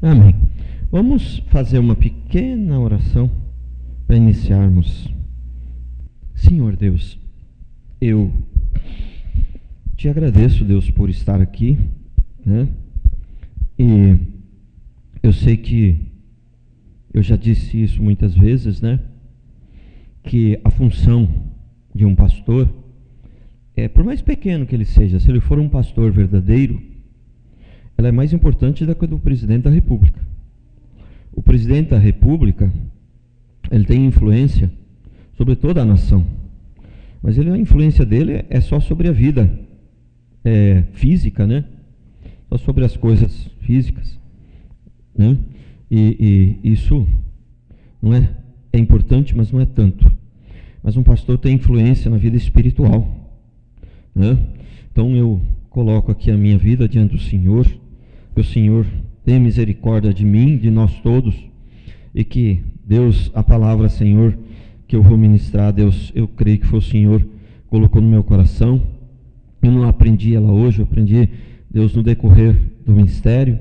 Amém. Vamos fazer uma pequena oração para iniciarmos. Senhor Deus, eu te agradeço, Deus, por estar aqui, né? E eu sei que eu já disse isso muitas vezes, né? Que a função de um pastor, por mais pequeno que ele seja, se ele for um pastor verdadeiro, ela é mais importante do que a do presidente da República. O presidente da República, ele tem influência sobre toda a nação, mas a influência dele é só sobre a vida física, né? Só sobre as coisas físicas, né? E isso não é importante, mas não é tanto. Mas um pastor tem influência na vida espiritual, né? Então eu coloco aqui a minha vida diante do Senhor, que o Senhor tenha misericórdia de mim, de nós todos, e que Deus, a palavra, Senhor, que eu vou ministrar, Deus, eu creio que foi o Senhor que colocou no meu coração. Eu não aprendi ela hoje, eu aprendi, Deus, no decorrer do ministério,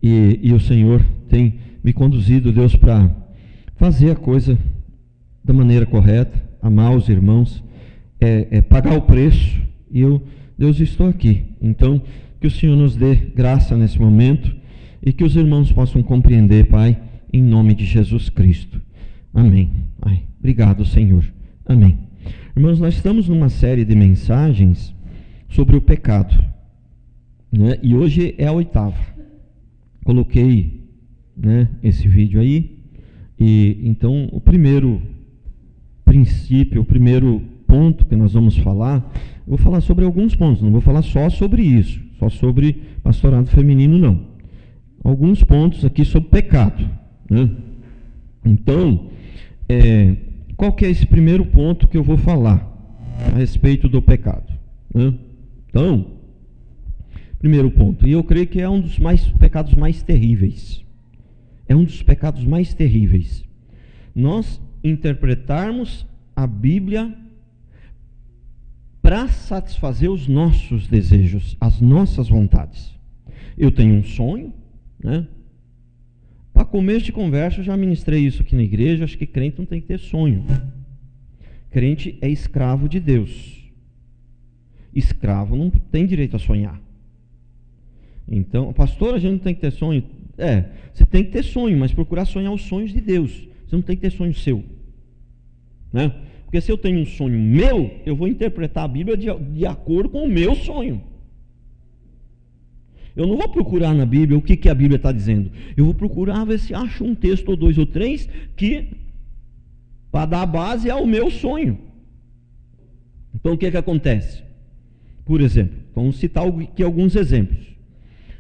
e o Senhor tem me conduzido, Deus, para fazer a coisa da maneira correta, amar os irmãos, pagar o preço, e eu, Deus, estou aqui. Então, que o Senhor nos dê graça nesse momento, e que os irmãos possam compreender, Pai, em nome de Jesus Cristo. Amém. Ai, obrigado, Senhor. Amém. Irmãos, nós estamos numa série de mensagens sobre o pecado, né? E hoje é a 8ª. Coloquei, né, esse vídeo aí, e então o primeiro princípio, o primeiro ponto que nós vamos falar, eu vou falar sobre alguns pontos, não vou falar só sobre isso, só sobre pastorado feminino, não. Alguns pontos aqui sobre pecado, né? Então, qual que é esse primeiro ponto que eu vou falar a respeito do pecado, né? Então, primeiro ponto, e eu creio que é um dos pecados mais terríveis. É um dos pecados mais terríveis. Nós interpretarmos a Bíblia para satisfazer os nossos desejos, as nossas vontades. Eu tenho um sonho, né? Para começo de conversa, eu já ministrei isso aqui na igreja, acho que crente não tem que ter sonho. Crente é escravo de Deus. Escravo não tem direito a sonhar. Então, pastor, a gente não tem que ter sonho. Você tem que ter sonho, mas procurar sonhar os sonhos de Deus. Você não tem que ter sonho seu, né? Porque se eu tenho um sonho meu, eu vou interpretar a Bíblia de acordo com o meu sonho. Eu não vou procurar na Bíblia o que a Bíblia está dizendo. Eu vou procurar ver se acho um texto ou 2 ou 3 que para dar base ao meu sonho. Então o que acontece? Por exemplo, vamos citar aqui alguns exemplos.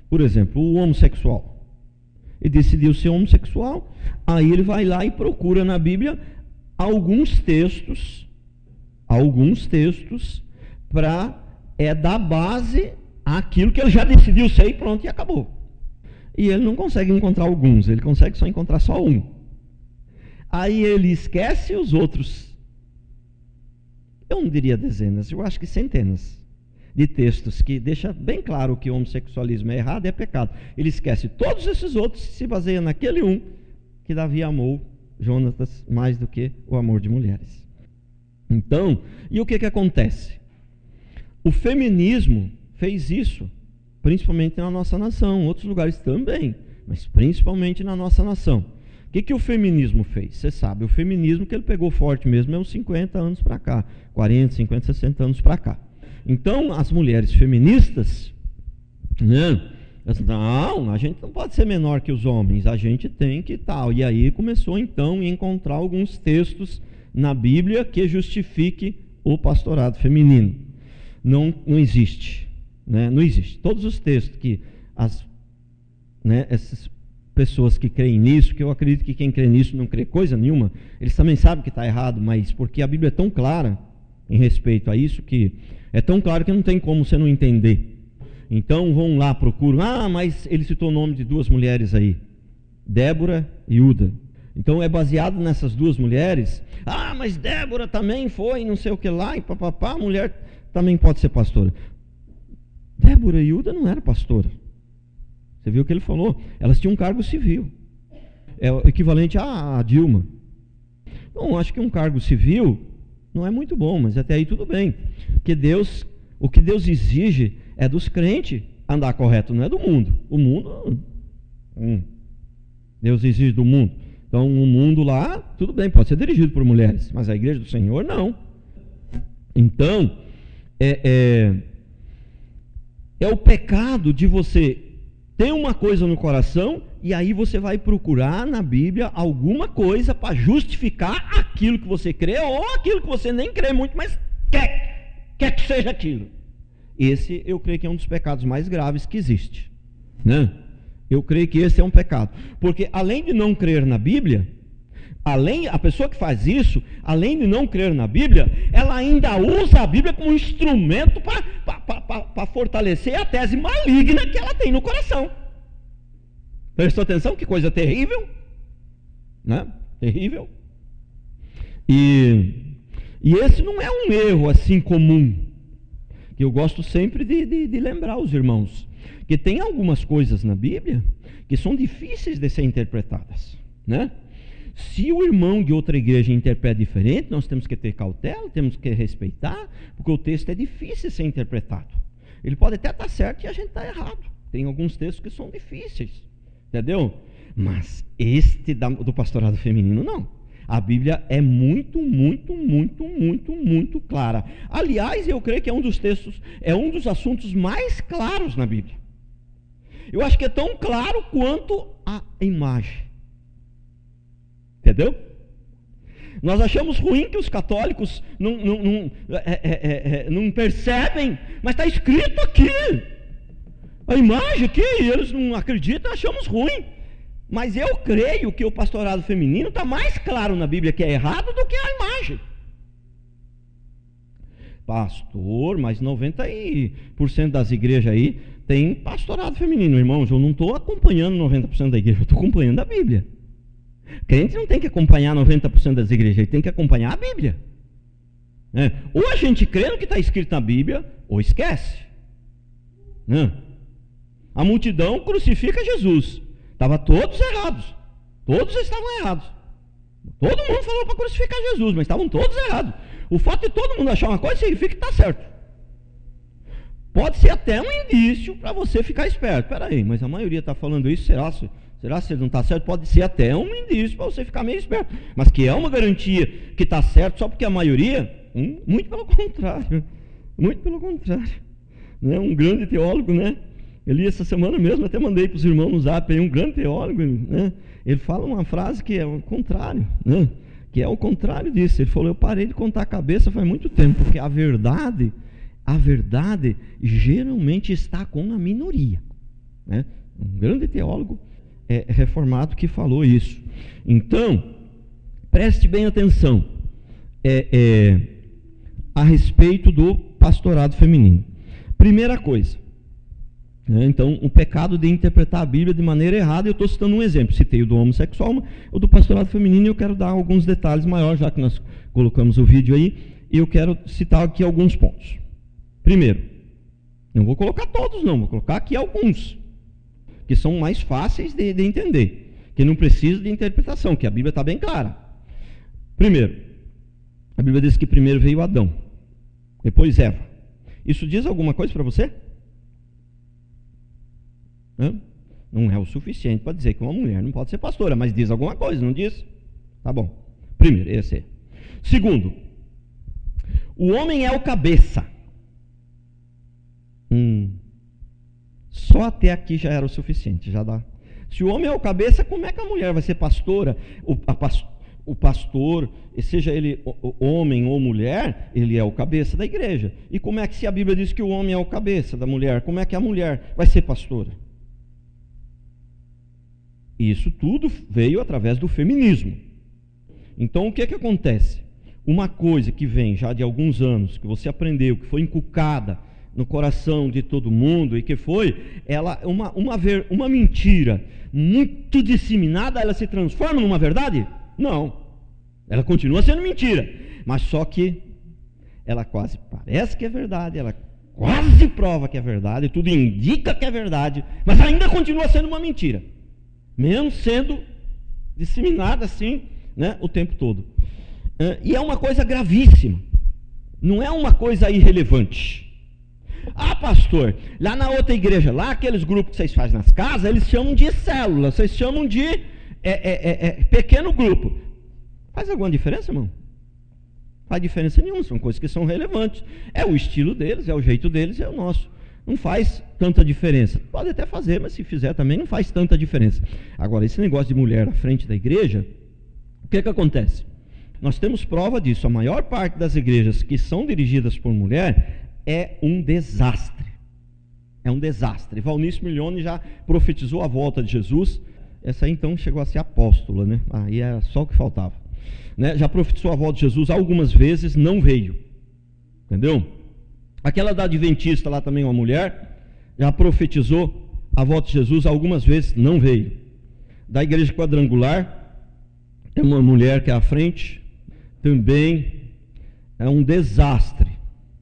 Por exemplo, o homossexual. Ele decidiu ser homossexual, aí ele vai lá e procura na Bíblia alguns textos para dar base àquilo que ele já decidiu ser e pronto, e acabou. E ele não consegue encontrar alguns, ele consegue só encontrar só um. Aí ele esquece os outros, eu não diria dezenas, eu acho que centenas de textos que deixa bem claro que o homossexualismo é errado, é pecado. Ele esquece todos esses outros e se baseia naquele um que Davi amou Jonatas mais do que o amor de mulheres. Então, e o que acontece? O feminismo fez isso, principalmente na nossa nação, em outros lugares também, mas principalmente na nossa nação. O que o feminismo fez? Você sabe, o feminismo que ele pegou forte mesmo é uns 50 anos para cá, 40, 50, 60 anos para cá. Então, as mulheres feministas, né, não, a gente não pode ser menor que os homens, a gente tem que tal. E aí começou então a encontrar alguns textos na Bíblia que justifique o pastorado feminino. Não existe, né? Não existe. Todos os textos que essas pessoas que creem nisso, que eu acredito que quem crê nisso não crê coisa nenhuma, eles também sabem que está errado, mas porque a Bíblia é tão clara em respeito a isso, que é tão claro que não tem como você não entender. Então vão lá, procuram, mas ele citou o nome de 2 mulheres aí, Débora e Uda. Então é baseado nessas 2 mulheres. Mas Débora também foi, não sei o que lá, e papapá, a mulher também pode ser pastora. Débora e Uda não eram pastora. Você viu o que ele falou? Elas tinham um cargo civil. É o equivalente a Dilma. Não, acho que um cargo civil não é muito bom, mas até aí tudo bem. O que Deus exige é dos crentes andar correto, não é do mundo. O mundo, Deus exige do mundo. Então, o mundo lá, tudo bem, pode ser dirigido por mulheres, mas a igreja do Senhor, não. Então, é o pecado de você ter uma coisa no coração e aí você vai procurar na Bíblia alguma coisa para justificar aquilo que você crê ou aquilo que você nem crê muito, mas quer que seja aquilo. Esse eu creio que é um dos pecados mais graves que existe, né? Eu creio que esse é um pecado, porque além de não crer na Bíblia, a pessoa que faz isso, além de não crer na Bíblia, ela ainda usa a Bíblia como instrumento para fortalecer a tese maligna que ela tem no coração. Prestou atenção? Que coisa terrível, né? Terrível. E esse não é um erro assim comum, que eu gosto sempre de lembrar os irmãos, que tem algumas coisas na Bíblia que são difíceis de ser interpretadas, né? Se o irmão de outra igreja interpreta diferente, nós temos que ter cautela, temos que respeitar, porque o texto é difícil de ser interpretado. Ele pode até estar certo e a gente está errado. Tem alguns textos que são difíceis, entendeu? Mas este do pastorado feminino, não. A Bíblia é muito clara. Aliás, eu creio que é um dos textos, é um dos assuntos mais claros na Bíblia. Eu acho que é tão claro quanto a imagem. Entendeu? Nós achamos ruim que os católicos não percebem, mas está escrito aqui. A imagem aqui, eles não acreditam, achamos ruim. Mas eu creio que o pastorado feminino está mais claro na Bíblia que é errado do que a imagem. Pastor, mas 90% das igrejas aí tem pastorado feminino. Irmãos, eu não estou acompanhando 90% da igreja, eu estou acompanhando a Bíblia. Crente não tem que acompanhar 90% das igrejas, ele tem que acompanhar a Bíblia. Ou a gente crê no que está escrito na Bíblia, ou esquece. A multidão crucifica Jesus. Estavam todos errados. Todos estavam errados. Todo mundo falou para crucificar Jesus, mas estavam todos errados. O fato de todo mundo achar uma coisa significa que está certo. Pode ser até um indício para você ficar esperto. Espera aí, mas a maioria está falando isso, será se ele não está certo? Pode ser até um indício para você ficar meio esperto. Mas que é uma garantia que está certo só porque a maioria? Muito pelo contrário. Muito pelo contrário. Né? Um grande teólogo, né? Eu li essa semana mesmo, até mandei para os irmãos no zap aí, um grande teólogo, né? Ele fala uma frase que é o contrário, né? Que é o contrário disso. Ele falou: eu parei de contar a cabeça faz muito tempo, porque a verdade geralmente está com a minoria, né? Um grande teólogo reformado que falou isso. Então, preste bem atenção a respeito do pastorado feminino. Primeira coisa, então, o pecado de interpretar a Bíblia de maneira errada. Eu estou citando um exemplo, citei o do homossexual, o do pastorado feminino, e eu quero dar alguns detalhes maiores, já que nós colocamos o vídeo aí, e eu quero citar aqui alguns pontos. Primeiro, não vou colocar todos não, vou colocar aqui alguns, que são mais fáceis de entender, que não precisa de interpretação, que a Bíblia está bem clara. Primeiro, a Bíblia diz que primeiro veio Adão, depois Eva. Isso diz alguma coisa para você? Não é o suficiente para dizer que uma mulher não pode ser pastora, mas diz alguma coisa, não diz? Tá bom. Primeiro, esse é. Segundo, o homem é o cabeça. Só até aqui já era o suficiente, já dá. Se o homem é o cabeça, como é que a mulher vai ser pastora? O pastor, seja ele homem ou mulher, ele é o cabeça da igreja. E como é que, se a Bíblia diz que o homem é o cabeça da mulher, como é que a mulher vai ser pastora? Isso tudo veio através do feminismo. Então, o que acontece? Uma coisa que vem já de alguns anos, que você aprendeu, que foi inculcada no coração de todo mundo, e que foi uma mentira muito disseminada, ela se transforma numa verdade? Não. Ela continua sendo mentira, mas só que ela quase parece que é verdade, ela quase prova que é verdade, tudo indica que é verdade, mas ainda continua sendo uma mentira, mesmo sendo disseminada assim, né, o tempo todo. E é uma coisa gravíssima, não é uma coisa irrelevante. Ah, pastor, lá na outra igreja, lá aqueles grupos que vocês fazem nas casas, eles chamam de célula, vocês chamam de pequeno grupo. Faz alguma diferença, irmão? Faz diferença nenhuma, são coisas que são relevantes. É o estilo deles, é o jeito deles, é o nosso. Não faz tanta diferença. Pode até fazer, mas se fizer também não faz tanta diferença. Agora, esse negócio de mulher à frente da igreja, o que acontece? Nós temos prova disso. A maior parte das igrejas que são dirigidas por mulher é um desastre. É um desastre. Valnice Milione já profetizou a volta de Jesus. Essa aí então chegou a ser apóstola, né? Aí é só o que faltava, né? Já profetizou a volta de Jesus algumas vezes, não veio. Entendeu? Aquela da Adventista lá também, uma mulher, já profetizou a volta de Jesus algumas vezes, não veio. Da Igreja Quadrangular, é uma mulher que é à frente, também é um desastre.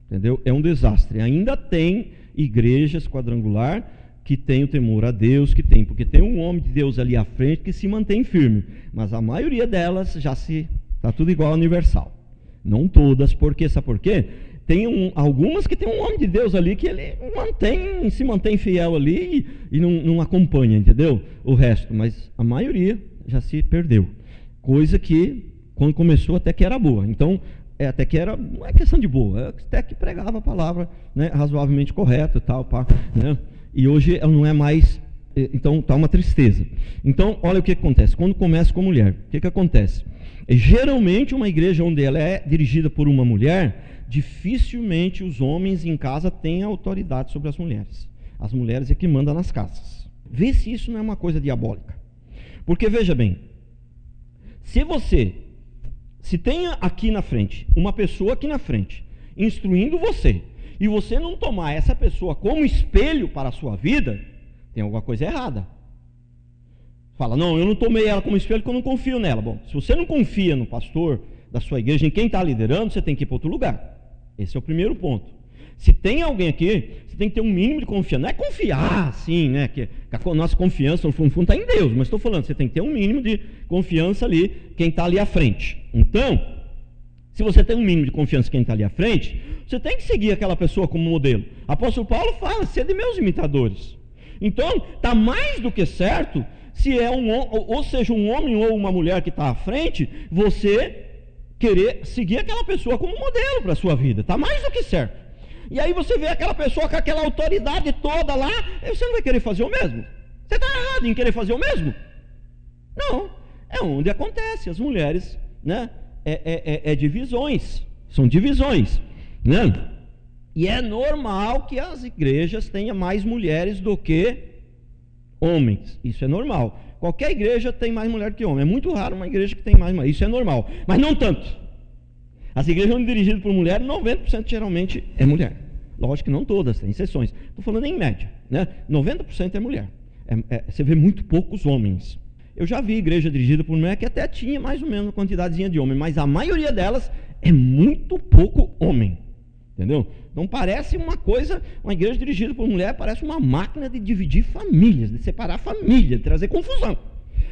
Entendeu? É um desastre. Ainda tem igrejas quadrangular que tem o temor a Deus, porque tem um homem de Deus ali à frente que se mantém firme, mas a maioria delas já está tudo igual ao universal. Não todas, porque sabe por quê? Tem algumas que tem um homem de Deus ali que ele se mantém fiel ali e não acompanha, entendeu? O resto, mas a maioria já se perdeu. Coisa que quando começou até que era boa. Então, até que era, não é questão de boa, até que pregava a palavra, né, razoavelmente correta e tal, né, e hoje ela não é mais, então está uma tristeza. Então, olha o que acontece, quando começa com a mulher, o que acontece? Geralmente uma igreja onde ela é dirigida por uma mulher, dificilmente os homens em casa têm autoridade sobre as mulheres é que mandam nas casas. Vê se isso não é uma coisa diabólica, porque veja bem, se tem aqui na frente, uma pessoa aqui na frente, instruindo você, e você não tomar essa pessoa como espelho para a sua vida, tem alguma coisa errada. Fala, não, eu não tomei ela como espelho porque eu não confio nela. Bom, se você não confia no pastor da sua igreja, em quem está liderando, você tem que ir para outro lugar. Esse é o primeiro ponto. Se tem alguém aqui, você tem que ter um mínimo de confiança. Não é confiar assim, né? Que a nossa confiança no fundo está em Deus, mas estou falando, você tem que ter um mínimo de confiança ali, quem está ali à frente. Então, se você tem um mínimo de confiança em quem está ali à frente, você tem que seguir aquela pessoa como modelo. Apóstolo Paulo fala, sede meus imitadores. Então, está mais do que certo, se é ou seja um homem ou uma mulher que está à frente, você querer seguir aquela pessoa como modelo para a sua vida. Está mais do que certo. E aí você vê aquela pessoa com aquela autoridade toda lá, e você não vai querer fazer o mesmo? Você está errado em querer fazer o mesmo? Não, é onde acontece, as mulheres, né, divisões, são divisões, né? E é normal que as igrejas tenham mais mulheres do que homens, isso é normal. Qualquer igreja tem mais mulher que homem, é muito raro uma igreja que tem mais mulher, isso é normal, mas não tanto. As igrejas onde dirigidas por mulher, 90% geralmente é mulher. Lógico que não todas, tem exceções. Estou falando em média, né? 90% é mulher. Você vê muito poucos homens. Eu já vi igreja dirigida por mulher que até tinha mais ou menos uma quantidadezinha de homem, mas a maioria delas é muito pouco homem. Entendeu? Não parece uma coisa, uma igreja dirigida por mulher parece uma máquina de dividir famílias, de separar família, de trazer confusão.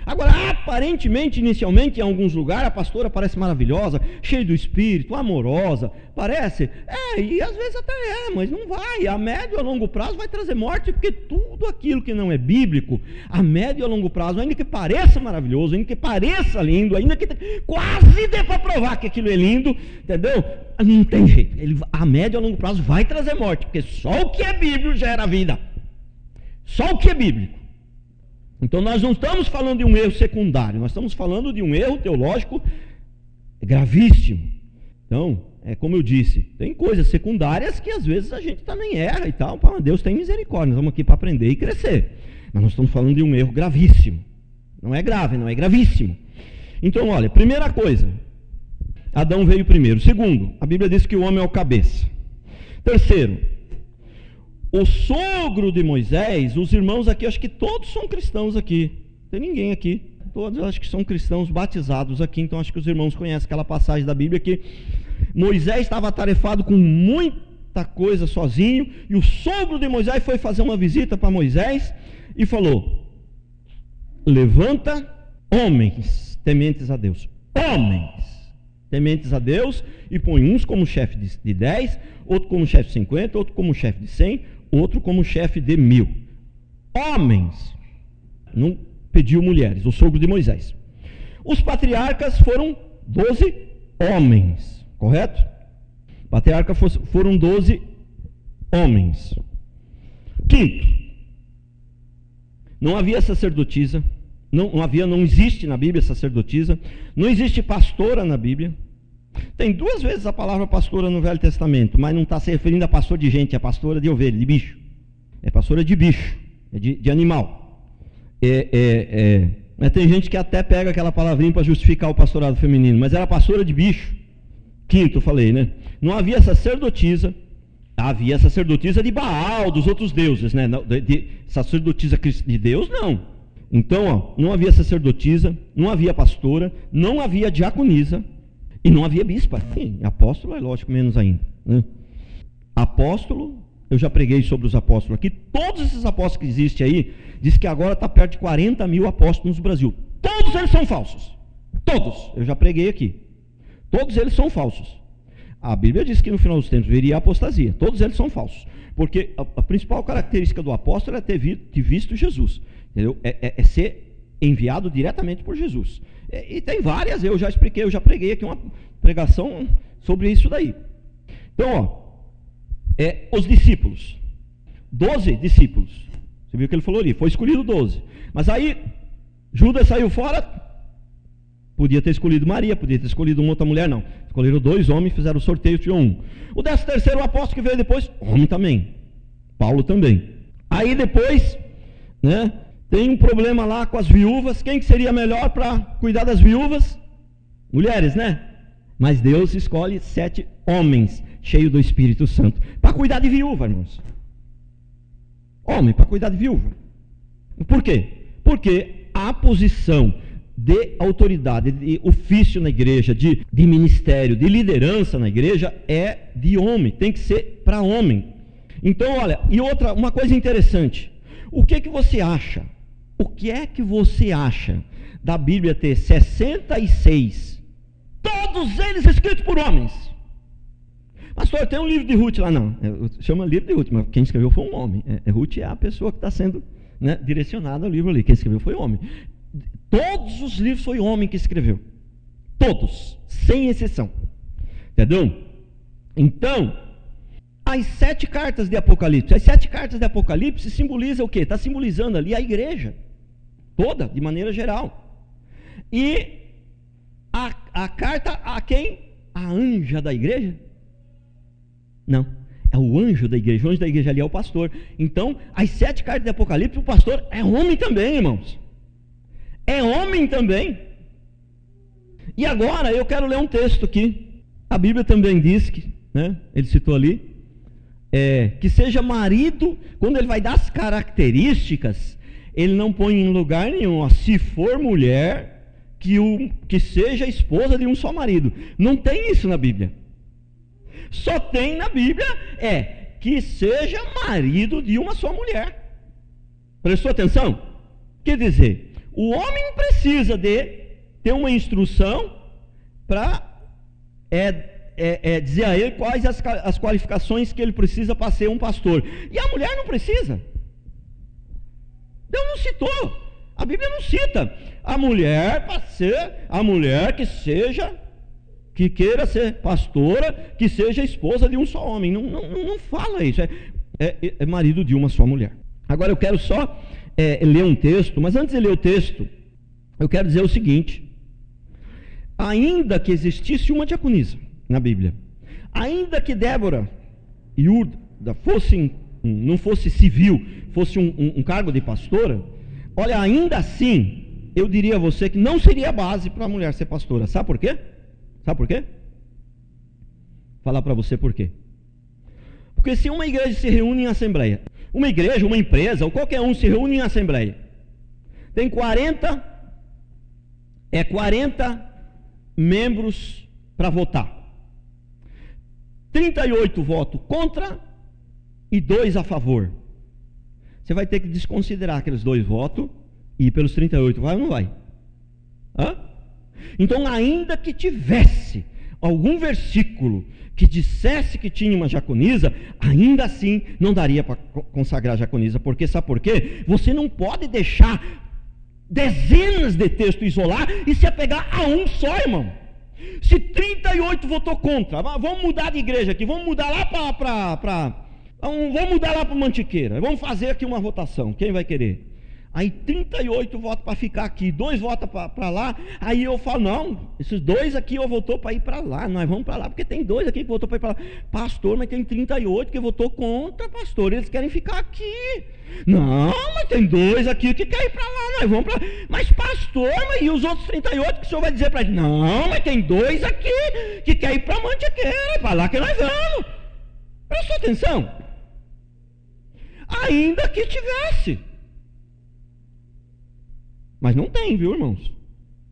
Agora, aparentemente, inicialmente, em alguns lugares, a pastora parece maravilhosa, cheia do Espírito, amorosa, parece, e às vezes até mas não vai, a médio e a longo prazo vai trazer morte, porque tudo aquilo que não é bíblico, a médio e a longo prazo, ainda que pareça maravilhoso, ainda que pareça lindo, ainda que quase dê para provar que aquilo é lindo, entendeu? Não tem jeito, a médio e a longo prazo vai trazer morte, porque só o que é bíblico gera vida, só o que é bíblico. Então nós não estamos falando de um erro secundário, nós estamos falando de um erro teológico gravíssimo. Então, como eu disse, tem coisas secundárias que às vezes a gente também erra e tal, Deus tem misericórdia, nós estamos aqui para aprender e crescer. Mas nós estamos falando de um erro gravíssimo. Não é grave, não é gravíssimo. Então, olha, primeira coisa, Adão veio primeiro. Segundo, a Bíblia diz que o homem é o cabeça. Terceiro, o sogro de Moisés, os irmãos aqui, acho que todos são cristãos aqui, não tem ninguém aqui, todos acho que são cristãos batizados aqui, então acho que os irmãos conhecem aquela passagem da Bíblia que Moisés estava atarefado com muita tanta coisa sozinho, e o sogro de Moisés foi fazer uma visita para Moisés e falou: levanta homens tementes a Deus, homens tementes a Deus, e põe uns como chefe de 10, outro como chefe de 50, outro como chefe de 100, outro como chefe de 1000. Homens. Não pediu mulheres, o sogro de Moisés. Os patriarcas foram 12 homens, correto? Patriarcas foram 12 homens. Quinto, não havia sacerdotisa, não existe na Bíblia sacerdotisa, não existe pastora na Bíblia. Tem 2 vezes a palavra pastora no Velho Testamento, mas não está se referindo a pastor de gente, é pastora de ovelha, de bicho. É pastora de bicho, é de animal. Mas tem gente que até pega aquela palavrinha para justificar o pastorado feminino, mas era pastora de bicho. Quinto, eu falei, né? Não havia sacerdotisa, havia sacerdotisa de Baal, dos outros deuses, né? De sacerdotisa de Deus, não. Então, não havia sacerdotisa, não havia pastora, não havia diaconisa e não havia bispa. Sim, apóstolo é lógico, menos ainda, né? Apóstolo, eu já preguei sobre os apóstolos aqui. Todos esses apóstolos que existem aí, diz que agora está perto de 40 mil apóstolos no Brasil. Todos eles são falsos. Todos, eu já preguei aqui. Todos eles são falsos. A Bíblia diz que no final dos tempos viria a apostasia. Todos eles são falsos. Porque a principal característica do apóstolo é ter visto Jesus. Entendeu? É ser enviado diretamente por Jesus. E tem várias, eu já expliquei, eu já preguei aqui uma pregação sobre isso daí. Então, os discípulos, 12 discípulos. Você viu o que ele falou ali? Foi escolhido 12. Mas aí, Judas saiu fora. Podia ter escolhido Maria, podia ter escolhido uma outra mulher, não. Escolheram 2 homens, fizeram o sorteio, tinha um. O 13º apóstolo que veio depois, homem também. Paulo também. Aí depois, né, tem um problema lá com as viúvas. Quem que seria melhor para cuidar das viúvas? Mulheres, né? Mas Deus escolhe 7 homens cheios do Espírito Santo para cuidar de viúva, irmãos. Homem para cuidar de viúva. Por quê? Porque a posição de autoridade, de ofício na igreja, de ministério, de liderança na igreja é de homem, tem que ser para homem. Então, olha, e uma coisa interessante, o que você acha? O que é que você acha da Bíblia ter 66, todos eles escritos por homens? Pastor, tem um livro de Ruth lá, não, chama livro de Ruth, mas quem escreveu foi um homem. Ruth é a pessoa que está sendo, né, direcionada ao livro ali, quem escreveu foi homem. Todos os livros foi homem que escreveu. Todos, sem exceção. Entendeu? Então, as 7 cartas de Apocalipse. As 7 cartas de Apocalipse simbolizam o quê? Está simbolizando ali a igreja. Toda, de maneira geral. E a carta a quem? A anja da igreja? Não. É o anjo da igreja. O anjo da igreja ali é o pastor. Então, as 7 cartas de Apocalipse, o pastor é homem também, irmãos. É homem também. E agora eu quero ler um texto aqui. A Bíblia também diz que, né, ele citou ali, que seja marido. Quando ele vai dar as características, ele não põe em lugar nenhum, ó, se for mulher, que seja esposa de um só marido. Não tem isso na Bíblia. Só tem na Bíblia que seja marido de uma só mulher. Prestou atenção? Quer dizer, o homem precisa de ter uma instrução para dizer a ele quais as qualificações que ele precisa para ser um pastor. E a mulher não precisa. Deus não citou. A Bíblia não cita a mulher para ser a mulher que queira ser pastora, que seja esposa de um só homem. Não fala isso. É marido de uma só mulher. Agora eu quero só ler um texto, mas antes de ler o texto, eu quero dizer o seguinte: ainda que existisse uma diaconisa na Bíblia, ainda que Débora e Uda não fosse civil, fosse um cargo de pastora, olha, ainda assim, eu diria a você que não seria base para a mulher ser pastora. Sabe por quê? Sabe por quê? Vou falar para você por quê. Porque se uma igreja se reúne em assembleia, uma igreja, uma empresa, ou qualquer um se reúne em assembleia, tem 40 membros para votar. 38 votos contra e 2 a favor. Você vai ter que desconsiderar aqueles 2 votos e ir pelos 38, vai ou não vai? Hã? Então, ainda que tivesse algum versículo que dissesse que tinha uma diaconisa, ainda assim não daria para consagrar a diaconisa, porque sabe por quê? Você não pode deixar dezenas de textos isolar e se apegar a um só, irmão. Se 38 votou contra, vamos mudar de igreja aqui, vamos mudar lá vamos mudar lá para Mantiqueira, vamos fazer aqui uma votação, quem vai querer? Aí 38 votos para ficar aqui, 2 votos para lá. Aí eu falo, não, esses 2 aqui eu votou para ir para lá, nós vamos para lá, porque tem 2 aqui que votou para ir para lá. Pastor, mas tem 38 que votou contra, pastor, eles querem ficar aqui. Não, mas tem 2 aqui que querem ir para lá, nós vamos para lá. Mas pastor, mas e os outros 38 que o senhor vai dizer para eles? Não, mas tem 2 aqui que querem ir para Mantiqueira, para lá que nós vamos. Presta atenção. Ainda que tivesse. Mas não tem, viu, irmãos?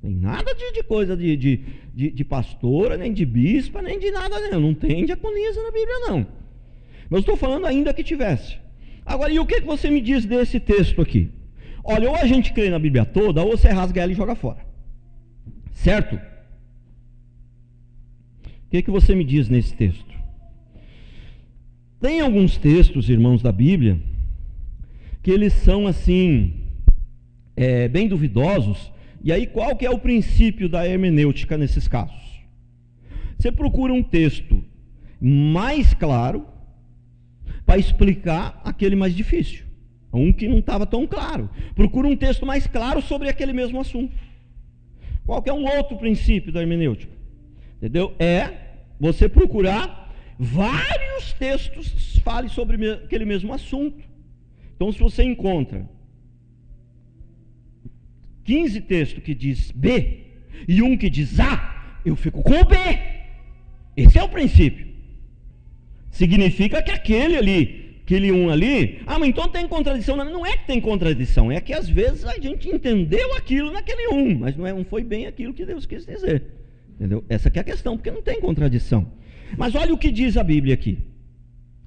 Tem nada de coisa de pastora, nem de bispa, nem de nada, não tem diaconisa na Bíblia, não. Mas estou falando ainda que tivesse. Agora, e o que você me diz desse texto aqui? Olha, ou a gente crê na Bíblia toda, ou você rasga ela e joga fora. Certo? O que você me diz nesse texto? Tem alguns textos, irmãos, da Bíblia, que eles são assim... bem duvidosos. E aí qual que é o princípio da hermenêutica nesses casos? Você procura um texto mais claro para explicar aquele mais difícil, um que não estava tão claro. Procura um texto mais claro sobre aquele mesmo assunto. Qual que é um outro princípio da hermenêutica? Entendeu? É você procurar vários textos que falem sobre aquele mesmo assunto. Então, se você encontra 15 textos que diz B e um que diz A, eu fico com o B. Esse é o princípio. Significa que aquele um ali, mas então tem contradição. Não é que tem contradição, é que às vezes a gente entendeu aquilo naquele um, mas não foi bem aquilo que Deus quis dizer. Entendeu? Essa aqui é a questão, porque não tem contradição. Mas olha o que diz a Bíblia aqui.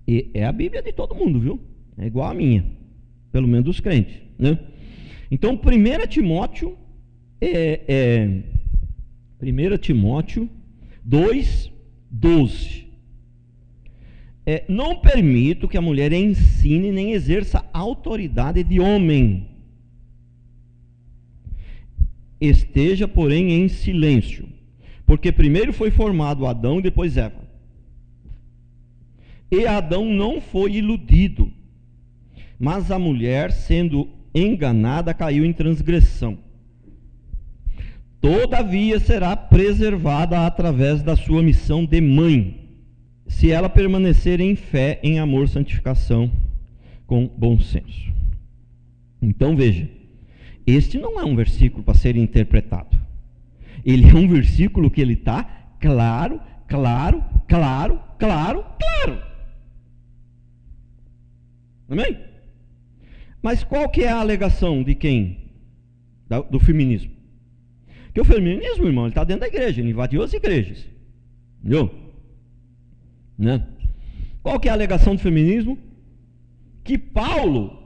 E é a Bíblia de todo mundo, viu? É igual a minha, pelo menos dos crentes, né? Então, 1 Timóteo 2:12. Não permito que a mulher ensine nem exerça autoridade de homem. Esteja, porém, em silêncio, porque primeiro foi formado Adão e depois Eva. E Adão não foi iludido, mas a mulher, sendo enganada, caiu em transgressão. Todavia será preservada através da sua missão de mãe, se ela permanecer em fé, em amor, santificação, com bom senso. Então veja, este não é um versículo para ser interpretado. Ele é um versículo que ele está claro. Amém? Mas qual que é a alegação de quem? Do feminismo. Porque o feminismo, irmão, ele está dentro da igreja, ele invadiu as igrejas. Entendeu? Né? Qual que é a alegação do feminismo? Que Paulo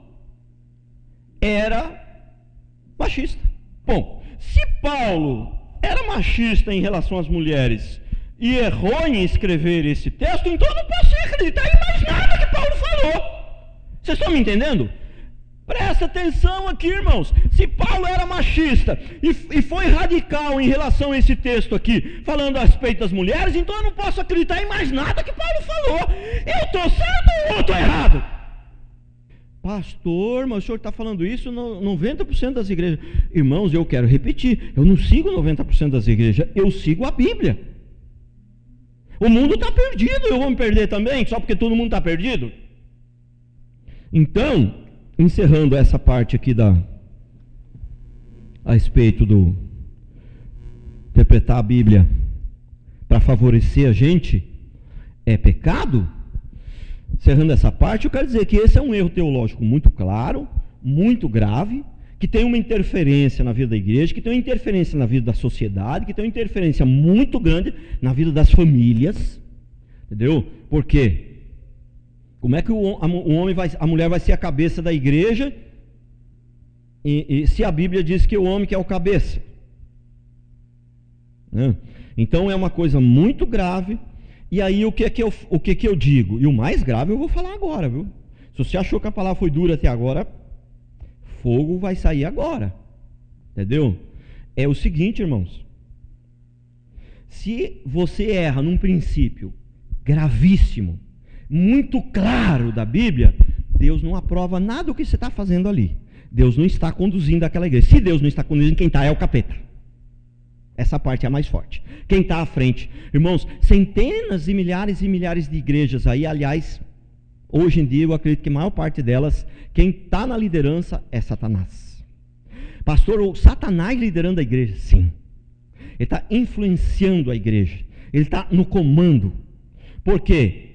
era machista. Bom, se Paulo era machista em relação às mulheres e errou em escrever esse texto, então eu não posso acreditar em mais nada que Paulo falou. Vocês estão me entendendo? Presta atenção aqui, irmãos. Se Paulo era machista e foi radical em relação a esse texto aqui, falando a respeito das mulheres, então eu não posso acreditar em mais nada que Paulo falou. Eu estou certo ou eu estou errado? Pastor, mas o senhor está falando isso no 90% das igrejas. Irmãos, eu quero repetir, eu não sigo 90% das igrejas, eu sigo a Bíblia. O mundo está perdido, eu vou me perder também, só porque todo mundo está perdido? Então, encerrando essa parte aqui a respeito do interpretar a Bíblia para favorecer a gente, é pecado? Encerrando essa parte, eu quero dizer que esse é um erro teológico muito claro, muito grave, que tem uma interferência na vida da igreja, que tem uma interferência na vida da sociedade, que tem uma interferência muito grande na vida das famílias. Entendeu? Por quê? Como é que a mulher vai ser a cabeça da igreja e se a Bíblia diz que o homem que é o cabeça? Né? Então é uma coisa muito grave. E aí o que que eu digo? E o mais grave eu vou falar agora, viu? Se você achou que a palavra foi dura até agora, fogo vai sair agora. Entendeu? É o seguinte, irmãos. Se você erra num princípio gravíssimo, muito claro da Bíblia, Deus não aprova nada do que você está fazendo ali. Deus não está conduzindo aquela igreja. Se Deus não está conduzindo, quem está é o capeta. Essa parte é a mais forte. Quem está à frente? Irmãos, centenas e milhares de igrejas aí, aliás, hoje em dia eu acredito que a maior parte delas, quem está na liderança é Satanás. Pastor, o Satanás liderando a igreja? Sim. Ele está influenciando a igreja. Ele está no comando. Por quê?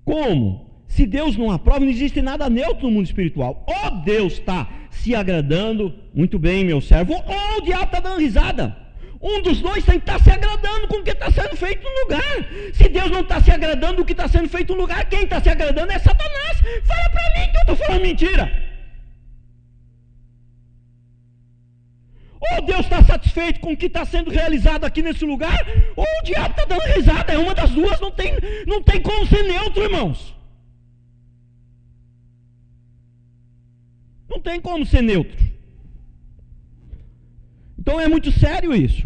Como? Se Deus não aprova, não existe nada neutro no mundo espiritual. Ou Deus está se agradando, muito bem, meu servo, ou o diabo está dando risada. Um dos dois tem que estar se agradando com o que está sendo feito no lugar. Se Deus não está se agradando do que está sendo feito no lugar, quem está se agradando é Satanás. Fala para mim que eu estou falando mentira. Ou Deus está satisfeito com o que está sendo realizado aqui nesse lugar, ou o diabo está dando risada. É uma das duas, não tem como ser neutro, irmãos. Não tem como ser neutro. Então é muito sério isso.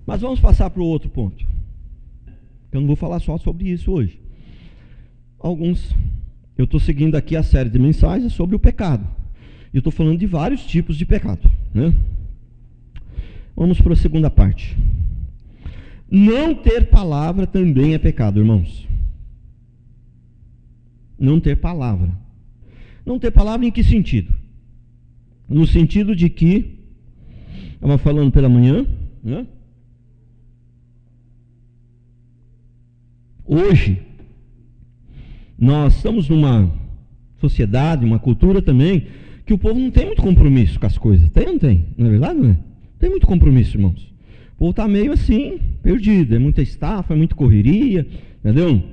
Mas vamos passar para o outro ponto. Eu não vou falar só sobre isso hoje. Eu estou seguindo aqui a série de mensagens sobre o pecado. E eu estou falando de vários tipos de pecado, né? Vamos para a segunda parte. Não ter palavra também é pecado, irmãos. Não ter palavra. Não ter palavra em que sentido? No sentido de que, estava falando pela manhã, né? Hoje, nós estamos numa sociedade, uma cultura também, que o povo não tem muito compromisso com as coisas. Tem ou não tem? Não é verdade, não é? Tem muito compromisso, irmãos. O povo está meio assim, perdido. É muita estafa, é muita correria, entendeu?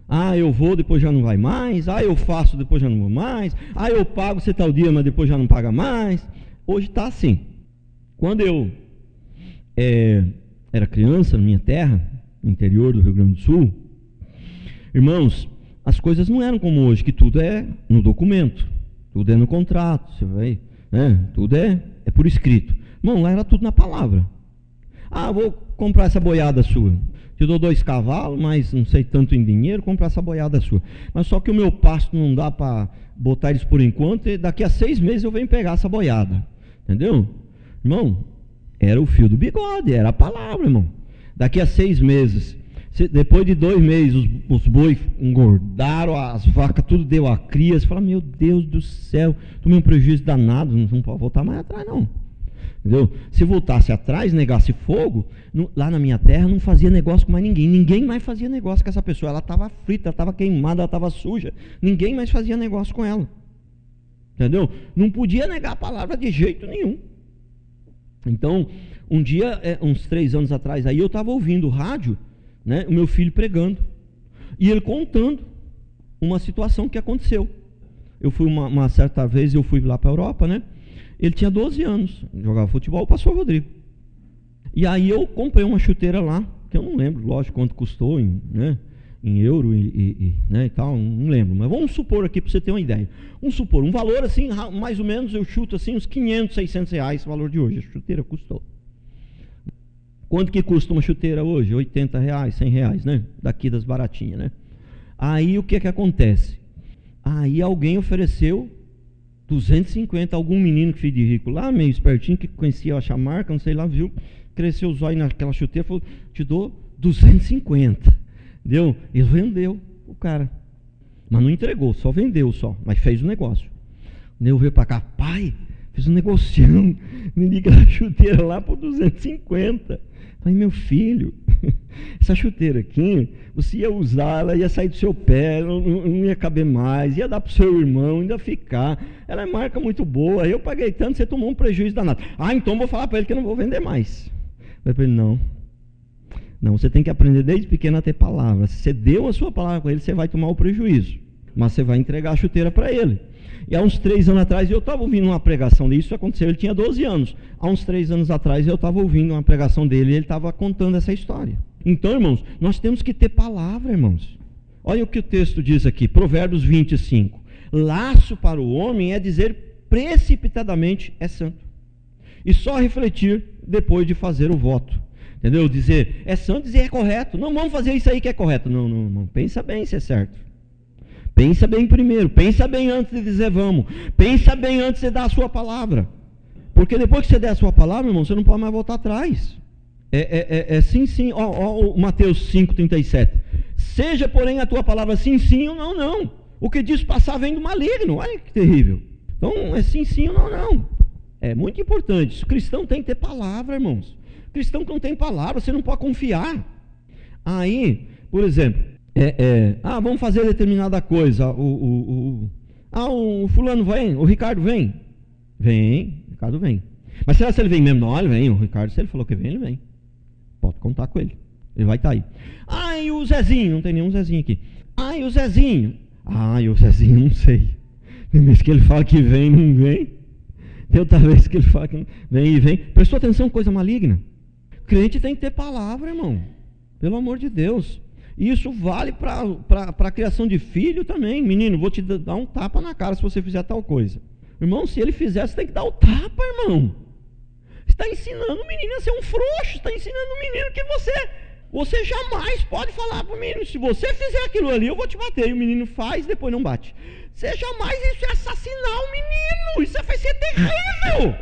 Ah, eu vou, depois já não vai mais. Ah, eu faço, depois já não vou mais. Ah, eu pago, você tal dia, mas depois já não paga mais. Hoje está assim. Quando eu era criança, na minha terra, no interior do Rio Grande do Sul, irmãos, as coisas não eram como hoje, que tudo é no documento, tudo é no contrato, você vai, né? Tudo é por escrito. Irmão, lá era tudo na palavra. Ah, vou comprar essa boiada sua. Te dou 2 cavalos, mas não sei tanto em dinheiro, comprar essa boiada sua. Mas só que o meu pasto não dá para botar eles por enquanto, e daqui a 6 meses eu venho pegar essa boiada. Entendeu? Irmão, era o fio do bigode, era a palavra, irmão. Daqui a 6 meses, depois de 2 meses, os bois engordaram, as vacas, tudo deu a cria. Você fala, meu Deus do céu, tomei um prejuízo danado, não pode voltar mais atrás, não. Entendeu? Se voltasse atrás, negasse fogo, lá na minha terra não fazia negócio com mais ninguém. Ninguém mais fazia negócio com essa pessoa. Ela estava frita, ela estava queimada, ela estava suja. Ninguém mais fazia negócio com ela. Entendeu? Não podia negar a palavra de jeito nenhum. Então, um dia, uns 3 anos atrás, aí eu estava ouvindo o rádio, né, o meu filho pregando, e ele contando uma situação que aconteceu. Eu fui uma certa vez, eu fui lá para a Europa, né? Ele tinha 12 anos, jogava futebol, o pastor Rodrigo. E aí eu comprei uma chuteira lá, que eu não lembro, lógico, quanto custou em euro né, e tal, não lembro. Mas vamos supor aqui, para você ter uma ideia. Vamos supor, um valor assim, mais ou menos, eu chuto assim, uns 500, 600 reais, o valor de hoje. A chuteira custou. Quanto que custa uma chuteira hoje? 80 reais, 100 reais, né? Daqui das baratinhas, né? Aí o que acontece? Aí alguém ofereceu 250, algum menino que filho de rico lá, meio espertinho, que conhecia a marca, não sei lá, viu, cresceu os olhos naquela chuteira, falou, te dou 250. Deu? Ele vendeu o cara. Mas não entregou, só vendeu só, mas fez o negócio. Eu veio para cá, pai, fiz um negocião, me liga a chuteira lá por 250. Falei, meu filho, essa chuteira aqui, você ia usar, ela ia sair do seu pé, não ia caber mais, ia dar para o seu irmão, ainda ficar. Ela é marca muito boa, eu paguei tanto, você tomou um prejuízo danado. Ah, então vou falar para ele que eu não vou vender mais. Falei para ele, não, Não, você tem que aprender desde pequeno a ter palavra. Se você deu a sua palavra para ele, você vai tomar o prejuízo. Mas você vai entregar a chuteira para ele. E há uns 3 anos atrás, eu estava ouvindo uma pregação disso, aconteceu, ele tinha 12 anos. Há uns 3 anos atrás, eu estava ouvindo uma pregação dele e ele estava contando essa história. Então, irmãos, nós temos que ter palavra, irmãos. Olha o que o texto diz aqui, Provérbios 25. Laço para o homem é dizer precipitadamente é santo. E só refletir depois de fazer o voto. Entendeu? Dizer é santo, dizer é correto. Não, vamos fazer isso aí que é correto. Não, não, não. Pensa bem se é certo. Pensa bem primeiro, pensa bem antes de dizer vamos. Pensa bem antes de dar a sua palavra. Porque depois que você der a sua palavra, irmão, você não pode mais voltar atrás. Sim, sim. Ó, Mateus 5,37. Seja, porém, a tua palavra sim, sim ou não, não. O que diz passar vem do maligno. Olha que terrível. Então, é sim, sim ou não, não. É muito importante. O cristão tem que ter palavra, irmãos. O cristão que não tem palavra, você não pode confiar. Aí, por exemplo, vamos fazer determinada coisa. O fulano vem, o Ricardo vem. Vem, o Ricardo vem. Mas será que ele vem mesmo? Não, ele vem. O Ricardo, se ele falou que vem, ele vem. Pode contar com ele. Ele vai estar aí. E o Zezinho? Não tem nenhum Zezinho aqui. E o Zezinho? E o Zezinho, não sei. Tem vez que ele fala que vem, não vem. Tem outra vez que ele fala que vem e vem. Prestou atenção, coisa maligna. Crente tem que ter palavra, irmão. Pelo amor de Deus. E isso vale para a criação de filho também. Menino, vou te dar um tapa na cara se você fizer tal coisa. Irmão, se ele fizer, você tem que dar o tapa, irmão. Você está ensinando o menino a ser um frouxo. Está ensinando o menino que você jamais pode falar para o menino, se você fizer aquilo ali, eu vou te bater. E o menino faz, depois não bate. Você jamais, isso é assassinar o menino. Isso vai ser terrível.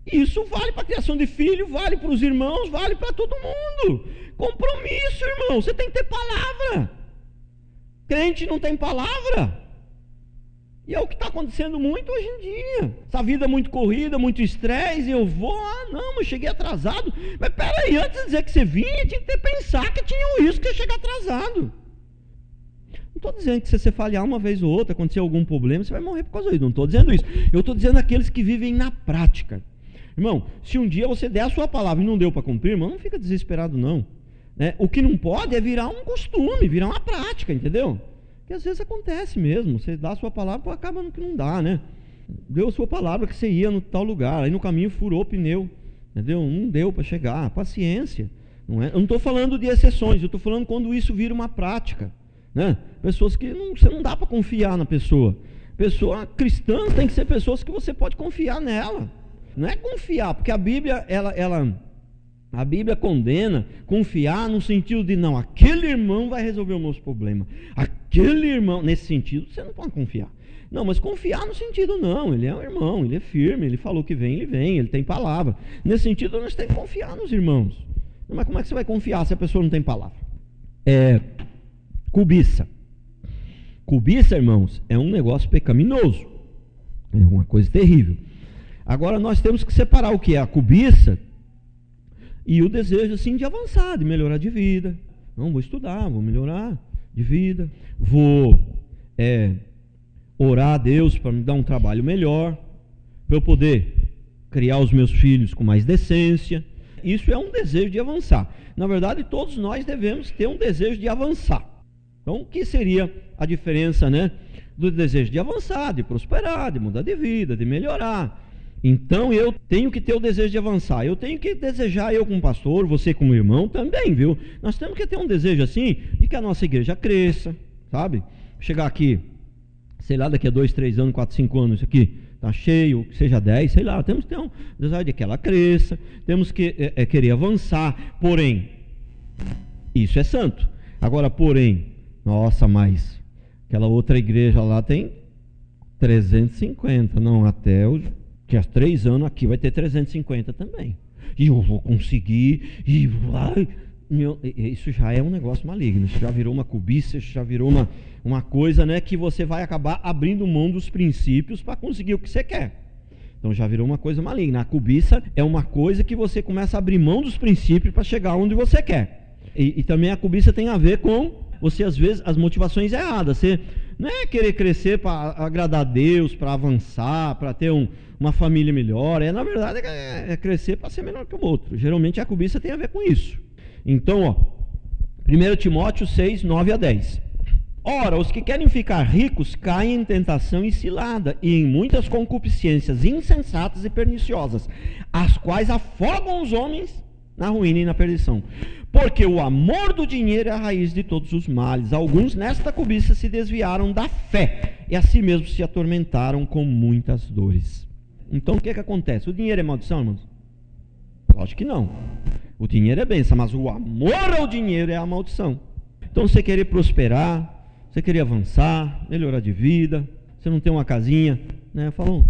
Isso vale para a criação de filho, vale para os irmãos, vale para todo mundo. Compromisso, irmão. Você tem que ter palavra. Crente não tem palavra. E é o que está acontecendo muito hoje em dia. Essa vida muito corrida, muito estresse, eu vou, não, mas cheguei atrasado. Mas peraí, antes de dizer que você vinha, tinha que ter pensar que tinha o risco de chegar atrasado. Não estou dizendo que se você falhar uma vez ou outra, acontecer algum problema, você vai morrer por causa disso. Não estou dizendo isso. Eu estou dizendo aqueles que vivem na prática. Irmão, se um dia você der a sua palavra e não deu para cumprir, irmão, não fica desesperado não. O que não pode é virar um costume, virar uma prática, entendeu? Porque às vezes acontece mesmo, você dá a sua palavra, acaba no que não dá, né? Deu a sua palavra que você ia no tal lugar, aí no caminho furou o pneu, entendeu? Não deu para chegar, paciência. Não é? Eu não estou falando de exceções, eu estou falando quando isso vira uma prática, né? Pessoas que você não dá para confiar na pessoa. Pessoa cristã tem que ser pessoas que você pode confiar nela. Não é confiar, porque a Bíblia, a Bíblia condena confiar no sentido de, não, aquele irmão vai resolver o nosso problema. Aquele irmão, nesse sentido, você não pode confiar. Não, mas confiar no sentido, não, ele é um irmão, ele é firme, ele falou que vem, ele tem palavra. Nesse sentido, nós temos que confiar nos irmãos. Mas como é que você vai confiar se a pessoa não tem palavra? Cobiça. Cobiça, irmãos, é um negócio pecaminoso. É uma coisa terrível. Agora nós temos que separar o que é a cobiça e o desejo assim de avançar, de melhorar de vida. Não, vou estudar, vou melhorar de vida, vou orar a Deus para me dar um trabalho melhor, para eu poder criar os meus filhos com mais decência. Isso é um desejo de avançar. Na verdade, todos nós devemos ter um desejo de avançar. Então, o que seria a diferença, né, do desejo de avançar, de prosperar, de mudar de vida, de melhorar? Então eu tenho que ter o desejo de avançar, eu tenho que desejar, eu como pastor, você como irmão também, viu? Nós temos que ter um desejo assim, de que a nossa igreja cresça, sabe? Chegar aqui, sei lá, daqui a 2, 3 anos, 4, 5 anos, isso aqui está cheio, que seja 10, sei lá, temos que ter um desejo de que ela cresça, temos que querer avançar, porém, isso é santo. Agora, porém, nossa, mas aquela outra igreja lá tem 350, não, até os... que há 3 anos aqui vai ter 350 também. E eu vou conseguir, e vai. Isso já é um negócio maligno, isso já virou uma cobiça, isso já virou uma coisa, né, que você vai acabar abrindo mão dos princípios para conseguir o que você quer. Então já virou uma coisa maligna. A cobiça é uma coisa que você começa a abrir mão dos princípios para chegar onde você quer. E também a cobiça tem a ver com você, às vezes, as motivações erradas. Você não é querer crescer para agradar a Deus, para avançar, para ter uma família melhor. Na verdade, é crescer para ser melhor que o outro. Geralmente a cobiça tem a ver com isso. Então, 1 Timóteo 6, 9 a 10. Ora, os que querem ficar ricos caem em tentação e cilada, e em muitas concupiscências insensatas e perniciosas, as quais afogam os homens na ruína e na perdição. Porque o amor do dinheiro é a raiz de todos os males. Alguns nesta cobiça se desviaram da fé, e a si mesmos se atormentaram com muitas dores. Então o que acontece? O dinheiro é maldição, irmãos? Lógico que não. O dinheiro é bênção, mas o amor ao dinheiro é a maldição. Então você querer prosperar, você querer avançar, melhorar de vida, você não tem uma casinha, né? Falou,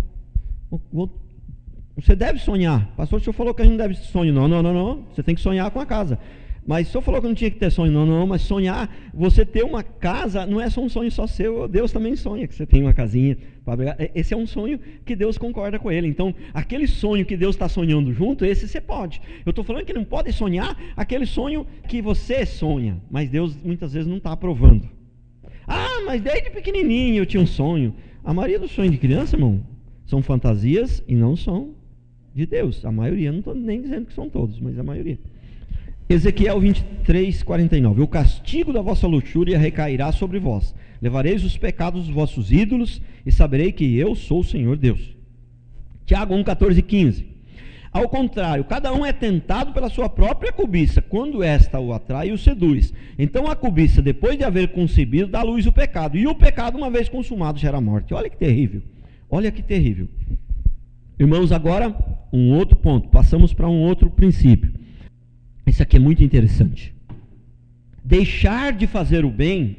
você deve sonhar. Pastor, o senhor falou que a gente não deve sonhar. Não. Você tem que sonhar com a casa. Mas o senhor falou que não tinha que ter sonho. Não. Mas sonhar, você ter uma casa, não é só um sonho só seu. Deus também sonha que você tem uma casinha para brigar. Esse é um sonho que Deus concorda com ele. Então, aquele sonho que Deus está sonhando junto, esse você pode. Eu estou falando que não pode sonhar aquele sonho que você sonha. Mas Deus muitas vezes não está aprovando. Mas desde pequenininho eu tinha um sonho. A maioria dos sonhos de criança, irmão, são fantasias e não são de Deus. A maioria, não estou nem dizendo que são todos, mas a maioria. Ezequiel 23, 49. O castigo da vossa luxúria recairá sobre vós. Levareis os pecados dos vossos ídolos e saberei que eu sou o Senhor Deus. Tiago 1, 14 e 15. Ao contrário, cada um é tentado pela sua própria cobiça, quando esta o atrai e o seduz. Então a cobiça, depois de haver concebido, dá à luz o pecado. E o pecado, uma vez consumado, gera morte. Olha que terrível. Olha que terrível. Irmãos, agora um outro ponto. Passamos para um outro princípio. Isso aqui é muito interessante. Deixar de fazer o bem,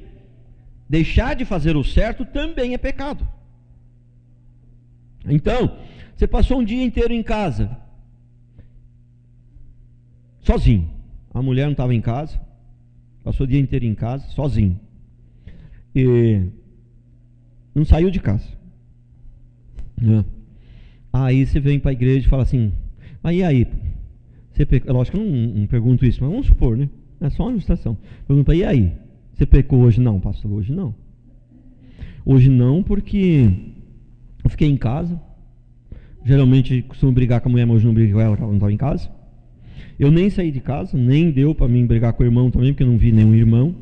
deixar de fazer o certo também é pecado. Então, você passou um dia inteiro em casa, sozinho. A mulher não estava em casa, passou o dia inteiro em casa, sozinho. E não saiu de casa. Aí você vem para a igreja e fala assim, mas e aí? Lógico que eu não pergunto isso, mas vamos supor, né? É só uma ilustração. Pergunta, e aí? Você pecou hoje? Não, pastor, hoje não. Hoje não, porque eu fiquei em casa. Geralmente costumo brigar com a mulher, mas hoje não brigo com ela, porque ela não estava em casa. Eu nem saí de casa, nem deu para mim brigar com o irmão também, porque eu não vi nenhum irmão.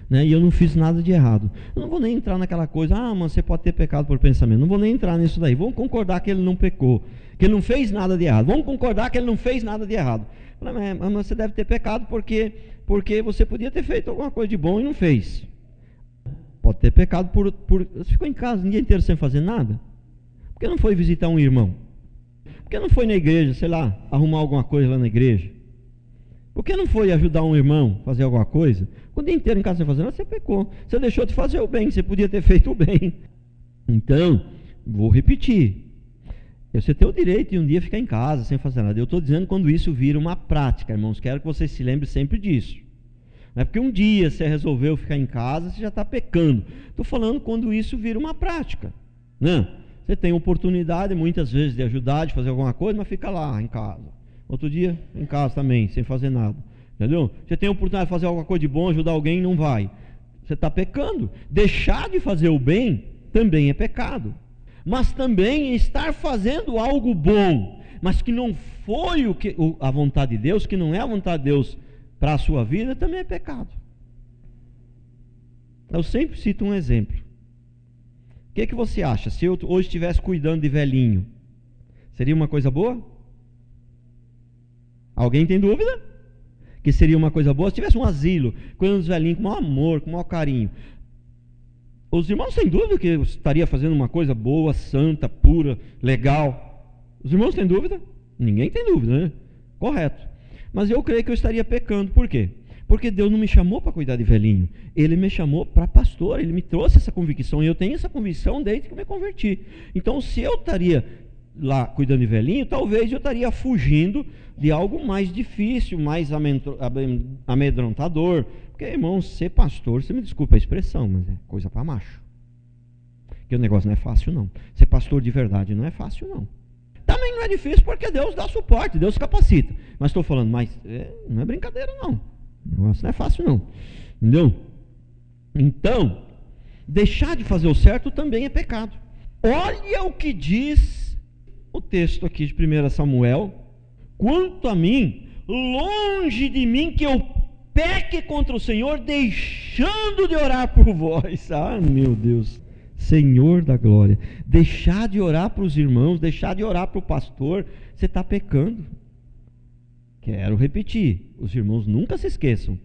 Né? E eu não fiz nada de errado. Eu não vou nem entrar naquela coisa, mas você pode ter pecado por pensamento. Não vou nem entrar nisso daí. Vamos concordar que ele não pecou, que ele não fez nada de errado. Vamos concordar que ele não fez nada de errado. Mas você deve ter pecado porque você podia ter feito alguma coisa de bom e não fez. Pode ter pecado por você ficou em casa o dia inteiro sem fazer nada. Por que não foi visitar um irmão? Por que não foi na igreja, sei lá, arrumar alguma coisa lá na igreja? Por que não foi ajudar um irmão a fazer alguma coisa? O dia inteiro em casa sem fazer nada, você pecou. Você deixou de fazer o bem, você podia ter feito o bem. Então, vou repetir. Você tem o direito de um dia ficar em casa sem fazer nada. Eu estou dizendo quando isso vira uma prática, irmãos. Quero que vocês se lembrem sempre disso. Não é porque um dia você resolveu ficar em casa, você já está pecando. Estou falando quando isso vira uma prática. Né? Você tem oportunidade muitas vezes de ajudar, de fazer alguma coisa, mas fica lá em casa. Outro dia em casa também, sem fazer nada. Entendeu? Você tem a oportunidade de fazer alguma coisa de bom, ajudar alguém, não vai. Você está pecando. Deixar de fazer o bem também é pecado. Mas também estar fazendo algo bom, mas que não foi a vontade de Deus, que não é a vontade de Deus para a sua vida, também é pecado. Eu sempre cito um exemplo. O que você acha? Se eu hoje estivesse cuidando de velhinho, seria uma coisa boa? Alguém tem dúvida? Que seria uma coisa boa? Se tivesse um asilo, cuidando dos velhinhos com maior amor, com maior carinho. Os irmãos têm dúvida que eu estaria fazendo uma coisa boa, santa, pura, legal? Os irmãos têm dúvida? Ninguém tem dúvida, né? Correto. Mas eu creio que eu estaria pecando. Por quê? Porque Deus não me chamou para cuidar de velhinho. Ele me chamou para pastor. Ele me trouxe essa convicção. E eu tenho essa convicção desde que eu me converti. Então, se eu estaria lá cuidando de velhinho, talvez eu estaria fugindo de algo mais difícil, mais amedrontador. Porque, irmão, ser pastor, você me desculpa a expressão, mas é coisa para macho. Porque o negócio não é fácil, não. Ser pastor de verdade não é fácil, não. Também não é difícil porque Deus dá suporte, Deus capacita. Mas estou falando, não é brincadeira, não. O negócio não é fácil, não. Entendeu? Então, Deixar de fazer o certo também é pecado. Olha o que diz o texto aqui de 1 Samuel: quanto a mim, longe de mim que eu peque contra o Senhor, deixando de orar por vós. Ah, meu Deus, Senhor da glória, deixar de orar para os irmãos, deixar de orar para o pastor, você está pecando. Quero repetir, os irmãos nunca se esqueçam.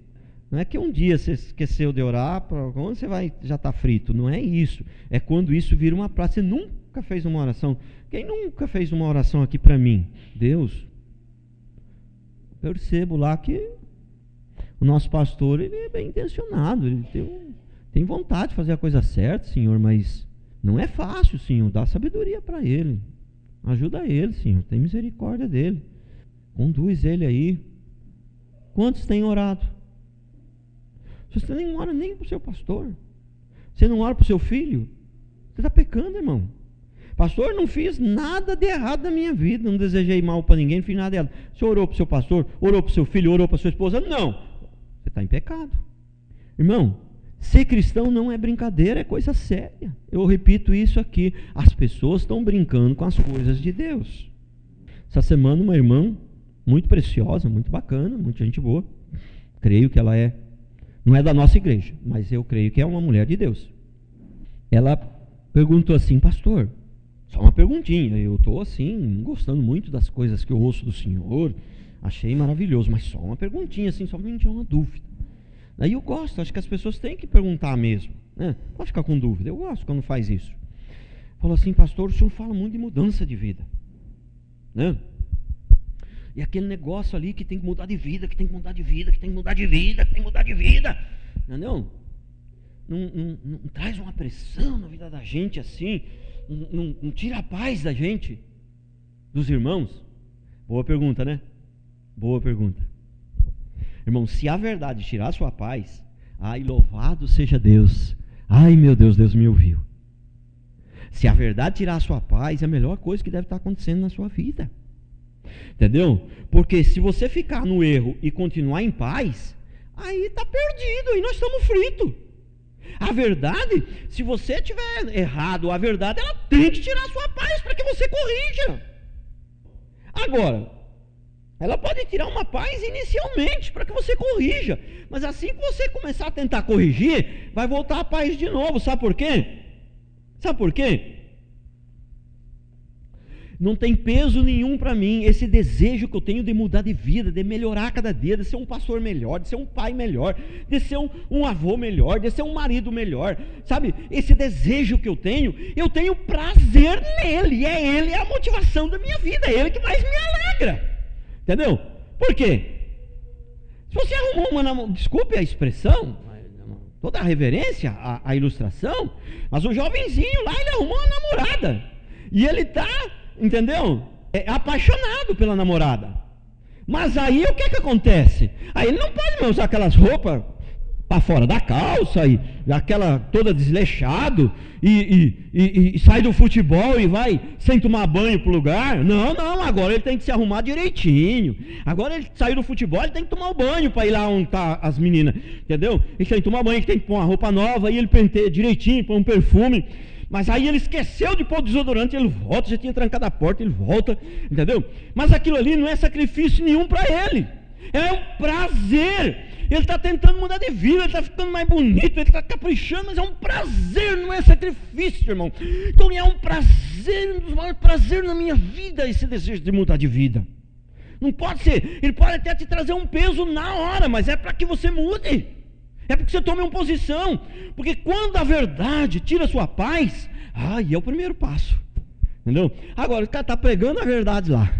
Não é que um dia você esqueceu de orar, quando você vai, já está frito. Não é isso. É quando isso vira uma prática. Você nunca fez uma oração. Quem nunca fez uma oração aqui para mim? Deus, percebo lá que o nosso pastor, ele é bem intencionado, ele tem vontade de fazer a coisa certa, Senhor, mas não é fácil, Senhor. Dá sabedoria para ele. Ajuda ele, Senhor. Tem misericórdia dele. Conduz ele aí. Quantos têm orado? Você nem ora nem para o seu pastor. Você não ora para o seu filho. Você está pecando, irmão. Pastor, não fiz nada de errado na minha vida. Não desejei mal para ninguém, não fiz nada de errado. Você orou para o seu pastor? Orou para o seu filho? Orou para a sua esposa? Não. Você está em pecado. Irmão, ser cristão não é brincadeira, é coisa séria. Eu repito isso aqui. As pessoas estão brincando com as coisas de Deus. Essa semana uma irmã muito preciosa, muito bacana, muita gente boa. Creio que ela não é da nossa igreja, mas eu creio que é uma mulher de Deus. Ela perguntou assim: pastor, só uma perguntinha, eu estou assim, gostando muito das coisas que eu ouço do Senhor, achei maravilhoso, mas só uma perguntinha, assim, somente uma dúvida. Daí eu gosto, acho que as pessoas têm que perguntar mesmo, né? Pode ficar com dúvida, eu gosto quando faz isso. Falou assim: pastor, o senhor fala muito de mudança de vida, né? E aquele negócio ali que tem que mudar de vida, que tem que mudar de vida, que tem que mudar de vida, que tem que mudar de vida. Não traz uma pressão na vida da gente assim, não tira a paz da gente, dos irmãos? Boa pergunta, né? Boa pergunta. Irmão, se a verdade tirar a sua paz, ai, louvado seja Deus. Ai, meu Deus, Deus me ouviu. Se a verdade tirar a sua paz, é a melhor coisa que deve estar acontecendo na sua vida. Entendeu? Porque se você ficar no erro e continuar em paz, aí está perdido, aí nós estamos fritos. A verdade, se você estiver errado, a verdade, ela tem que tirar a sua paz para que você corrija. Agora, ela pode tirar uma paz inicialmente para que você corrija, mas assim que você começar a tentar corrigir, vai voltar a paz de novo. Sabe por quê? Sabe por quê? Não tem peso nenhum para mim esse desejo que eu tenho de mudar de vida, de melhorar cada dia, de ser um pastor melhor, de ser um pai melhor, de ser um avô melhor, de ser um marido melhor, sabe? Esse desejo que eu tenho prazer nele, ele é a motivação da minha vida, é ele que mais me alegra, entendeu? Por quê? Se você arrumou desculpe a expressão, toda a reverência, a ilustração, mas o jovenzinho lá, ele arrumou uma namorada, e ele está, entendeu? Apaixonado pela namorada. Mas aí o que acontece? Aí ele não pode mais usar aquelas roupas para fora da calça, e aquela toda desleixado, e sai do futebol e vai sem tomar banho pro lugar. Não, agora ele tem que se arrumar direitinho. Agora ele saiu do futebol, ele tem que tomar o banho para ir lá onde tá as meninas, entendeu? Ele tem que tomar banho, ele tem que pôr uma roupa nova, e ele penteia direitinho, põe um perfume. Mas aí ele esqueceu de pôr o desodorante, ele volta, já tinha trancado a porta, ele volta, entendeu? Mas aquilo ali não é sacrifício nenhum para ele, é um prazer. Ele está tentando mudar de vida, ele está ficando mais bonito, ele está caprichando, mas é um prazer, não é sacrifício, irmão. Então é um prazer, um dos maiores prazeres na minha vida, esse desejo de mudar de vida. Não pode ser, ele pode até te trazer um peso na hora, mas é para que você mude. É porque você tome uma posição. Porque quando a verdade tira a sua paz, é o primeiro passo. Entendeu? Agora, o cara está pregando a verdade lá,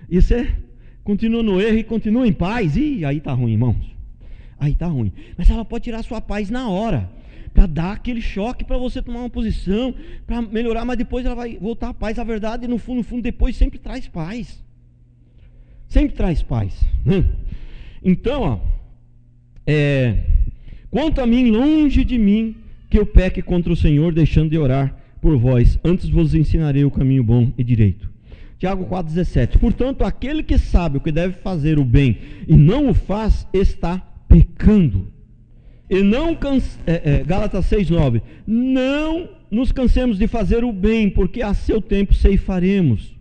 e você continua no erro e continua em paz, e aí está ruim, irmãos. Aí está ruim. Mas ela pode tirar a sua paz na hora, para dar aquele choque, para você tomar uma posição, para melhorar, mas depois ela vai voltar à paz. A verdade, no fundo, depois sempre traz paz. Sempre traz paz. Então, quanto a mim, longe de mim que eu peque contra o Senhor, deixando de orar por vós. Antes vos ensinarei o caminho bom e direito. Tiago 4,17. Portanto, aquele que sabe o que deve fazer o bem e não o faz, está pecando. E não Gálatas 6:9, não nos cansemos de fazer o bem, porque a seu tempo ceifaremos,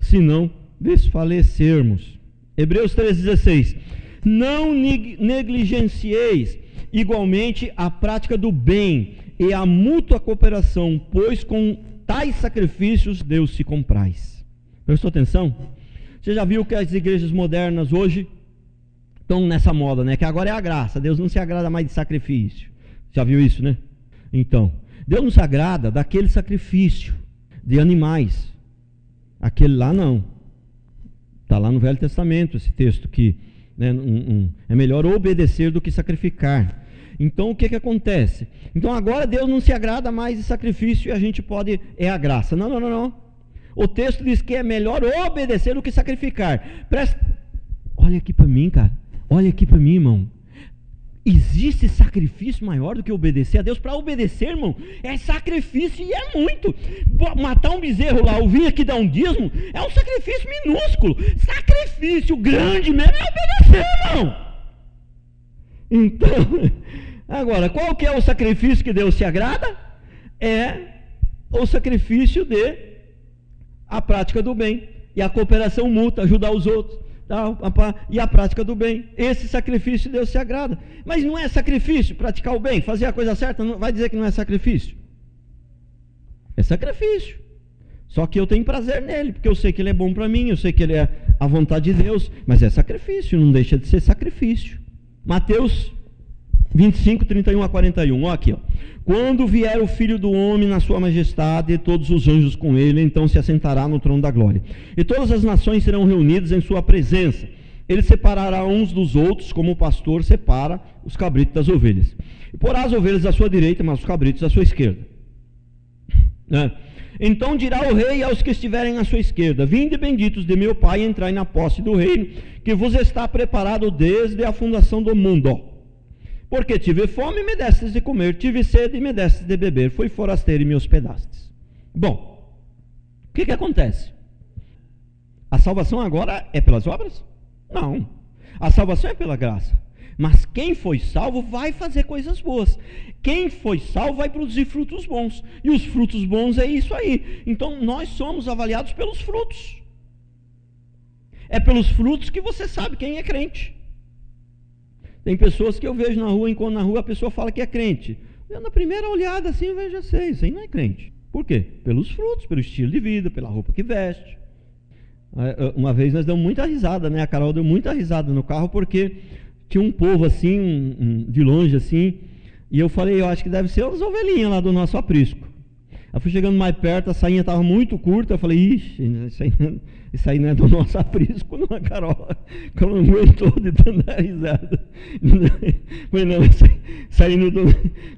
se não desfalecermos. Hebreus 3:16, não negligencieis igualmente a prática do bem e a mútua cooperação, pois com tais sacrifícios Deus se compraz. Prestou atenção? Você já viu que as igrejas modernas hoje estão nessa moda, né? Que agora é a graça, Deus não se agrada mais de sacrifício. Já viu isso, né? Então, Deus não se agrada daquele sacrifício de animais. Aquele lá não. Está lá no Velho Testamento esse texto que, né, é melhor obedecer do que sacrificar. Então o que acontece? Então agora Deus não se agrada mais de sacrifício e a gente pode, é a graça. Não. O texto diz que é melhor obedecer do que sacrificar. Olha aqui para mim, cara. Olha aqui para mim, irmão. Existe sacrifício maior do que obedecer a Deus? Para obedecer, irmão, é sacrifício e é muito. Matar um bezerro lá, ou vir aqui dar um dízimo, é um sacrifício minúsculo. Sacrifício grande mesmo é obedecer, irmão. Então, agora, qual que é o sacrifício que Deus se agrada? É o sacrifício de a prática do bem e a cooperação mútua, ajudar os outros. E a prática do bem. Esse sacrifício Deus se agrada. Mas não é sacrifício praticar o bem, fazer a coisa certa, não vai dizer que não é sacrifício. É sacrifício. Só que eu tenho prazer nele, porque eu sei que ele é bom para mim, eu sei que ele é a vontade de Deus, mas é sacrifício, não deixa de ser sacrifício. Mateus 25, 31 a 41, ó aqui, ó. Quando vier o Filho do Homem na sua majestade e todos os anjos com ele, então se assentará no trono da glória. E todas as nações serão reunidas em sua presença. Ele separará uns dos outros, como o pastor separa os cabritos das ovelhas. E porá as ovelhas à sua direita, mas os cabritos à sua esquerda. Então dirá o rei aos que estiverem à sua esquerda: vinde benditos de meu Pai, entrai na posse do reino, que vos está preparado desde a fundação do mundo. Porque tive fome e me destes de comer, tive sede e me destes de beber, fui forasteiro e me hospedastes. Bom, o que acontece? A salvação agora é pelas obras? Não. A salvação é pela graça. Mas quem foi salvo vai fazer coisas boas. Quem foi salvo vai produzir frutos bons. E os frutos bons é isso aí. Então nós somos avaliados pelos frutos. É pelos frutos que você sabe quem é crente. Tem pessoas que eu vejo na rua, enquanto na rua a pessoa fala que é crente. Eu, na primeira olhada assim, eu vejo, já sei, isso aí não é crente. Por quê? Pelos frutos, pelo estilo de vida, pela roupa que veste. Uma vez nós demos muita risada, né? A Carol deu muita risada no carro, porque tinha um povo assim, de longe assim, e eu falei, eu acho que deve ser as ovelhinhas lá do nosso aprisco. Eu fui chegando mais perto, a sainha estava muito curta, eu falei, ixi, isso aí não é do nosso aprisco, não, a Carol. A Carol não aguentou de tanta risada. Falei, não, isso aí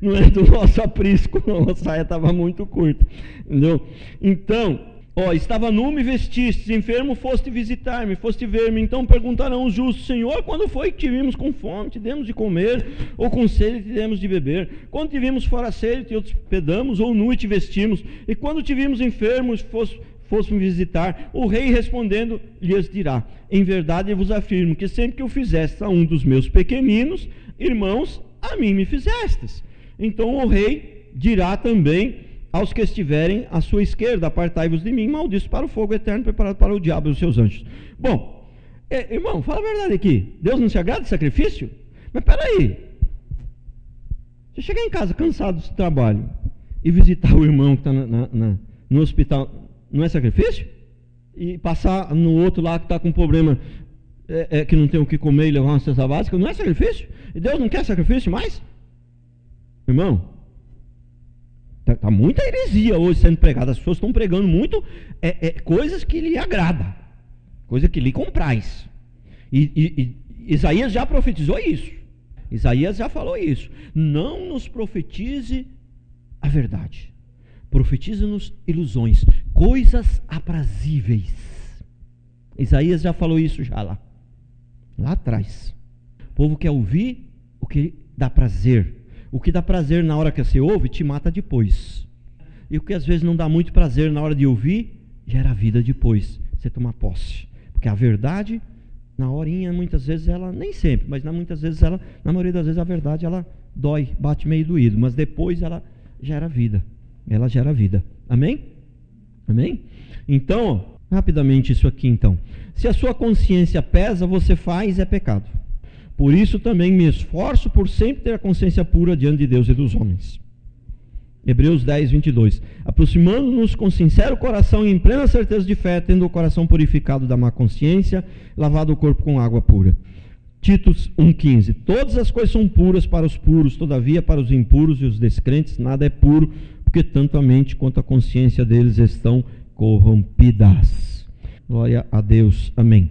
não é do nosso aprisco, não, a saia estava muito curta. Entendeu? Então, estava nu, me vestiste, enfermo, foste visitar-me, foste ver-me. Então perguntarão os justos: Senhor, quando foi que te vimos com fome, te demos de comer, ou com sede, te demos de beber? Quando te vimos forasteiro, te hospedamos, ou nu e te vestimos? E quando te vimos enfermos, fosse me visitar? O rei respondendo lhes dirá: em verdade eu vos afirmo que sempre que o fizeste a um dos meus pequeninos irmãos, a mim me fizestes. Então o rei dirá também aos que estiverem à sua esquerda: apartai-vos de mim, malditos, para o fogo eterno preparado para o diabo e os seus anjos. Bom, irmão, fala a verdade aqui. Deus não se agrada de sacrifício? Mas peraí, você chegar em casa cansado do trabalho e visitar o irmão que está no hospital, não é sacrifício? E passar no outro lá que está com problema, que não tem o que comer e levar uma cesta básica, não é sacrifício? E Deus não quer sacrifício mais? Irmão, está muita heresia hoje sendo pregada. As pessoas estão pregando muito coisas que lhe agrada, coisa que lhe compraz. E Isaías já profetizou isso. Isaías já falou isso. Não nos profetize a verdade, profetiza-nos ilusões, coisas aprazíveis. Isaías já falou isso já lá atrás. O povo quer ouvir o que dá prazer. O que dá prazer na hora que você ouve, te mata depois. E o que às vezes não dá muito prazer na hora de ouvir, gera vida depois. Você toma posse. Porque a verdade, na horinha, muitas vezes ela, nem sempre, mas muitas vezes ela, na maioria das vezes a verdade, ela dói, bate meio doído, mas depois ela gera vida. Ela gera vida. Amém? Amém? Então, rapidamente isso aqui então. Se a sua consciência pesa, você faz é pecado. Por isso também me esforço por sempre ter a consciência pura diante de Deus e dos homens. Hebreus 10, 22. Aproximando-nos com sincero coração e em plena certeza de fé, tendo o coração purificado da má consciência, lavado o corpo com água pura. Titus 1,15. Todas as coisas são puras para os puros, todavia para os impuros e os descrentes nada é puro, porque tanto a mente quanto a consciência deles estão corrompidas. Glória a Deus. Amém.